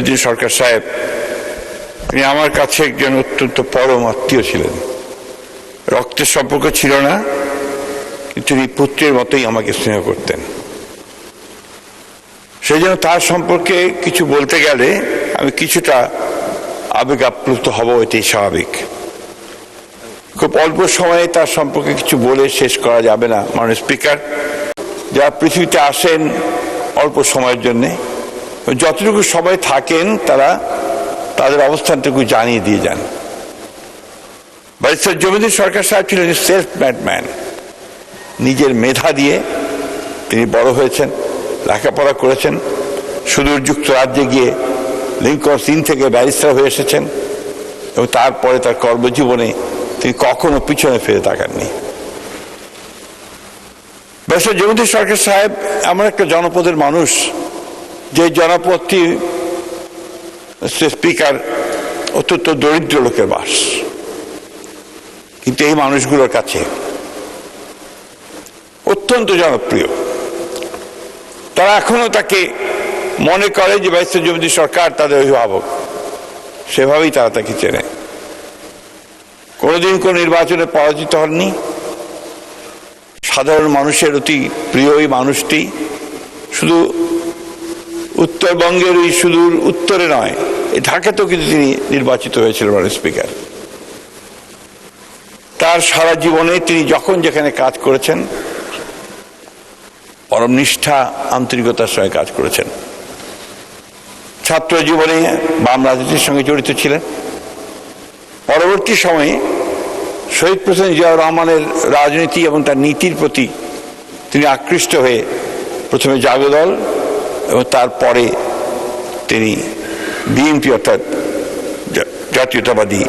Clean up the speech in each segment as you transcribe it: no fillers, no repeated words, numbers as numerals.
জমিউদ্দিন সরকার সাহেব তিনি আমার কাছে একজন অত্যন্ত পরম আত্মীয় ছিলেন। রক্তের সম্পর্ক ছিল না, কিন্তু তিনি পুত্রের মতোই আমাকে স্নেহ করতেন। সেই জন্য তার সম্পর্কে কিছু বলতে গেলে আমি কিছুটা আবেগ আপ্লুত হব, এটাই স্বাভাবিক। খুব অল্প সময়ে তার সম্পর্কে কিছু বলে শেষ করা যাবে না। মাননীয় স্পিকার, যারা পৃথিবীতে আসেন অল্প সময়ের জন্যে, যতটুকু সময় থাকেন তারা তাদের অবস্থানটুকু জানিয়ে দিয়ে যান। ব্যারিস্টার জমিউদ্দিন সরকার সাহেব ছিলেন সেলফ মেড ম্যান। নিজের মেধা দিয়ে তিনি বড় হয়েছেন, লেখাপড়া করেছেন, সুদূর যুক্তরাজ্যে গিয়ে লিঙ্কনস ইন থেকে ব্যারিস্টার হয়ে এসেছেন এবং তারপরে তার কর্মজীবনে তিনি কখনো পিছনে ফিরে তাকাননি। ব্যারিস্টার জমিউদ্দিন সরকার সাহেব এমন একটা জনপদের মানুষ, যে জনপদটি স্পিকার অত্যন্ত দরিদ্র লোকের বাস, কিন্তু এই মানুষগুলোর কাছে অত্যন্ত জনপ্রিয়। তারা এখনো তাকে মনে করে যে ব্যারিস্টার জমিউদ্দিন সরকার তাদের অভিভাবক, সেভাবেই তারা তাকে চেনে। কোনোদিন কোন নির্বাচনে পরাজিত হননি। সাধারণ মানুষের অতি প্রিয় এই মানুষটি শুধু উত্তরবঙ্গের ওই সুদূর উত্তরে নয়, এই ঢাকাতেও কিন্তু তিনি নির্বাচিত হয়েছিলেন মাননীয় স্পিকার। তার সারা জীবনে তিনি যখন যেখানে কাজ করেছেন পরম নিষ্ঠা আন্তরিকতার সঙ্গে কাজ করেছেন। ছাত্র জীবনে বাম রাজনীতির সঙ্গে জড়িত ছিলেন। পরবর্তী সময়ে শহীদ প্রেসিডেন্ট জিয়াউর রহমানের রাজনীতি এবং তার নীতির প্রতি তিনি আকৃষ্ট হয়ে প্রথমে জাগদল এবং তারপরে তিনি বিএনপি অর্থাৎ জাতীয়তাবাদী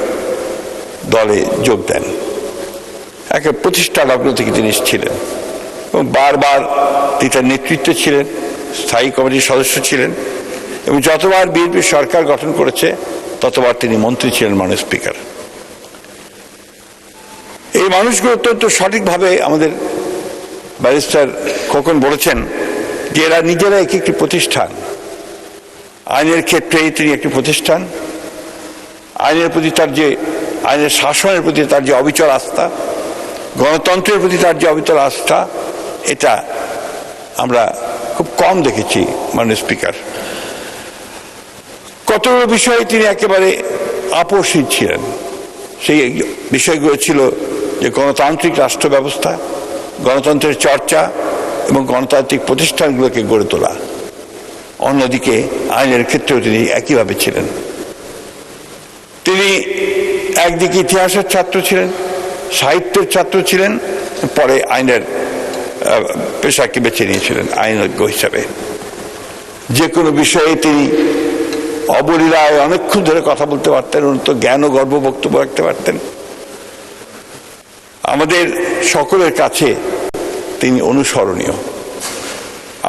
দলে যোগ দেন। একটা প্রতিষ্ঠা লগ্ন থেকে তিনি ছিলেন এবং বারবার তিনি তার নেতৃত্বে ছিলেন, স্থায়ী কমিটির সদস্য ছিলেন এবং যতবার বিএনপি সরকার গঠন করেছে ততবার তিনি মন্ত্রী ছিলেন মাননীয় স্পিকার। এই মানুষগুলো অত্যন্ত সঠিকভাবে আমাদের ব্যারিস্টার খোকন বলেছেন যে এরা নিজেরা একটি প্রতিষ্ঠান। আইনের ক্ষেত্রে তিনি একটি প্রতিষ্ঠান। আইনের প্রতি তার যে আইনের শাসনের প্রতি তার যে অবিচল আস্থা, গণতন্ত্রের প্রতি তার যে অবিচল আস্থা, এটা আমরা খুব কম দেখেছি মাননীয় স্পিকার। কতগুলো বিষয়ে তিনি একেবারে আপোষহীন ছিলেন। সেই বিষয়গুলো ছিল যে গণতান্ত্রিক রাষ্ট্র ব্যবস্থা, গণতন্ত্রের চর্চা এবং গণতান্ত্রিক প্রতিষ্ঠানগুলোকে গড়ে তোলা। অন্যদিকে আইনের ক্ষেত্রেও তিনি একইভাবে ছিলেন। তিনি একদিকে ইতিহাসের ছাত্র ছিলেন, সাহিত্যের ছাত্র ছিলেন, পরে আইনের পেশাকে বেছে নিয়েছিলেন আইনজ্ঞ হিসাবে। যে কোনো বিষয়ে তিনি অবলীলায় অনেকক্ষণ ধরে কথা বলতে পারতেন, উন্নত জ্ঞান ও গর্ব বক্তব্য রাখতে পারতেন। আমাদের সকলের কাছে তিনি অনুসরণীয়।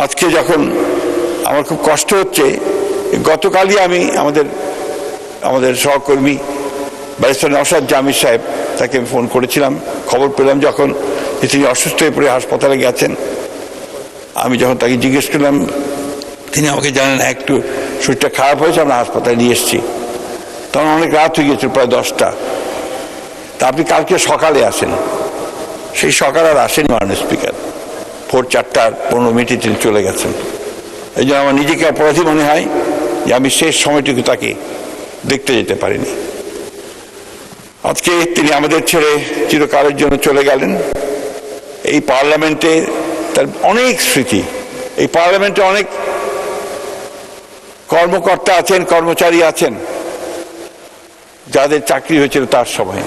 আজকে যখন আমার খুব কষ্ট হচ্ছে, গতকালই আমি আমাদের সহকর্মী ব্যারিস্টার নওশাদ জামি সাহেব, তাকে ফোন করেছিলাম, খবর পেলাম যখন তিনি অসুস্থ হয়ে পড়ে হাসপাতালে গেছেন। আমি যখন তাকে জিজ্ঞেস করলাম, তিনি আমাকে জানেন একটু শরীরটা খারাপ হয়েছে, আমরা হাসপাতালে নিয়ে এসেছি। তখন অনেক রাত হয়ে গেছিল, প্রায় 10টা। তা আপনি কালকে সকালে আসেন। সেই সকাল আর আসেনি মাননীয় স্পিকার। ভোর 4:15 তিনি চলে গেছেন। এই জন্য আমার নিজেকে অপরাধী মনে হয় যে আমি শেষ সময়টুকু তাকে দেখতে যেতে পারিনি। আজকে তিনি আমাদের ছেড়ে চিরকালের জন্য চলে গেলেন। এই পার্লামেন্টে তার অনেক স্মৃতি। এই পার্লামেন্টে অনেক কর্মকর্তা আছেন, কর্মচারী আছেন যাদের চাকরি হয়েছিল তার সময়।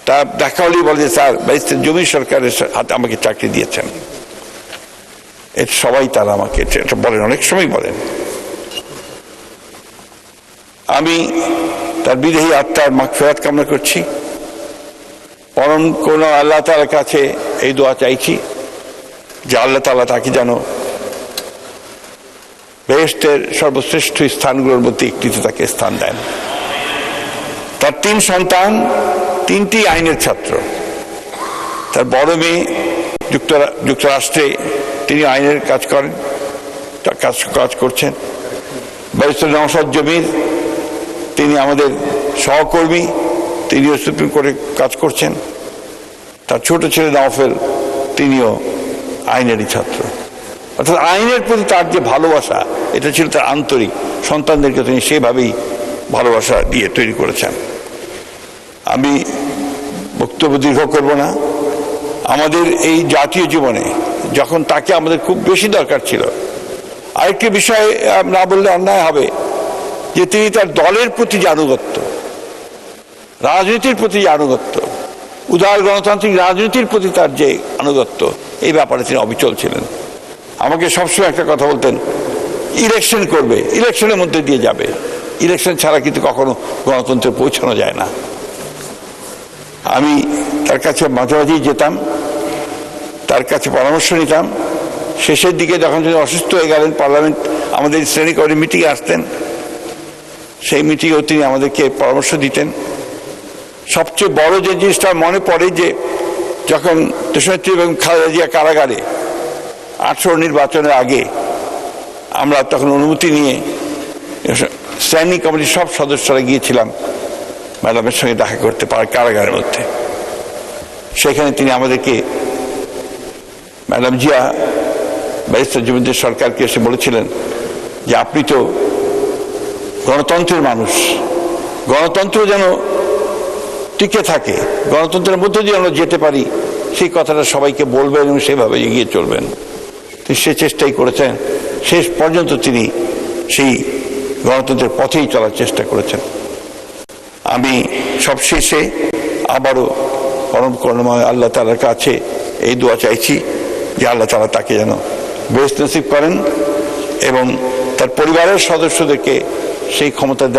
তা দেখা হলেই বলে যে স্যার ব্যারিস্টার জমিউদ্দিন সরকারের হাতে আমাকে চাকরি দিয়েছেন। এটা সবাই তারা আমাকে এটা বলেন, অনেক সময় বলেন। আমি তার বিদেহী আত্মার মাগফিরাত কামনা করছি। পরম কোন আল্লাহ তাআলার কাছে এই দোয়া চাইছি যে আল্লাহ তাআলা তাকে যেন বেহেশতের সর্বশ্রেষ্ঠ স্থানগুলোর মধ্যে একটিতে তাকে স্থান দেন। তার 3 সন্তান, 3টি আইনের ছাত্র। তার বড় মেয়ে যুক্তরাষ্ট্রে তিনি আইনের কাজ করেন, কাজ করছেন। ব্যারিস্টার নওশাদ জমির, তিনি আমাদের সহকর্মী, তিনিও সুপ্রিম কোর্টে কাজ করছেন। তার ছোট ছেলে নওফেল, তিনিও আইনেরই ছাত্র। অর্থাৎ আইনের প্রতি তার যে ভালোবাসা, এটা ছিল তার আন্তরিক। সন্তানদেরকে তিনি সেভাবেই ভালোবাসা দিয়ে তৈরি করেছেন। আমি বক্তব্য দীর্ঘ করব না। আমাদের এই জাতীয় জীবনে যখন তাকে আমাদের খুব বেশি দরকার ছিল, আরেকটি বিষয় না বললে অন্যায় হবে, যে তিনি তার দলের প্রতি যে আনুগত্য, রাজনীতির প্রতি যে আনুগত্য, উদার গণতান্ত্রিক রাজনীতির প্রতি তার যে আনুগত্য, এই ব্যাপারে তিনি অবিচল ছিলেন। আমাকে সবসময় একটা কথা বলতেন, ইলেকশন করবে, ইলেকশনের মধ্যে দিয়ে যাবে, ইলেকশন ছাড়া কিন্তু কখনো গণতন্ত্রে পৌঁছানো যায় না। আমি তার কাছে মাঝে মাঝেই যেতাম, তার কাছে পরামর্শ নিতাম। শেষের দিকে যখন তিনি অসুস্থ হয়ে গেলেন, পার্লামেন্ট আমাদের শ্রেণী কমিটি মিটিংয়ে আসতেন, সেই মিটিংয়েও তিনি আমাদেরকে পরামর্শ দিতেন। সবচেয়ে বড় যে জিনিসটা মনে পড়ে, যে যখন দেশনেত্রী এবং খালেদা জিয়া কারাগারে 18 নির্বাচনের আগে, আমরা তখন অনুমতি নিয়ে স্ট্যান্ডিং কমিটির সব সদস্যরা গিয়েছিলাম ম্যাডামের সঙ্গে দেখা করতে পারে কারাগারের মধ্যে। সেখানে তিনি আমাদেরকে, ম্যাডাম জিয়া ব্যারিস্টার জমিদের সরকারকে এসে বলেছিলেন যে আপনি তো গণতন্ত্রের মানুষ, গণতন্ত্র যেন টিকে থাকে, গণতন্ত্রের মধ্যে দিয়ে আমরা যেতে পারি, সেই কথাটা সবাইকে বলবেন এবং সেভাবে এগিয়ে চলবেন। তিনি সে চেষ্টাই করেছেন। শেষ পর্যন্ত তিনি সেই গণতন্ত্রের পথেই চলার চেষ্টা করেছেন। আমি সবশেষে আবারও পরম করুণাময় আল্লাহ তাআলার কাছে এই দোয়া চাইছি যে আল্লাহ তাআলা তাকে যেন বেহেশত নসিব করেন এবং তার পরিবারের সদস্যদেরকে সেই ক্ষমতা দেন।